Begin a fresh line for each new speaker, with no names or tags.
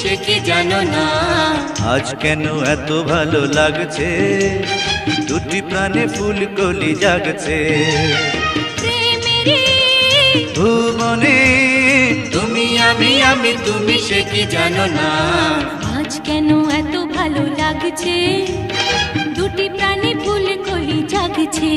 সে কি জানো না।
আজ কেন এত ভালো লাগছে, দুটি প্রাণে ফুল কলি জাগছে। ভুবনে তুমি আমি, আমি তুমি সে কি জানো না।
আজ কেন এত ভালো লাগছে, দুটি প্রাণে ফুল কলি জাগছে।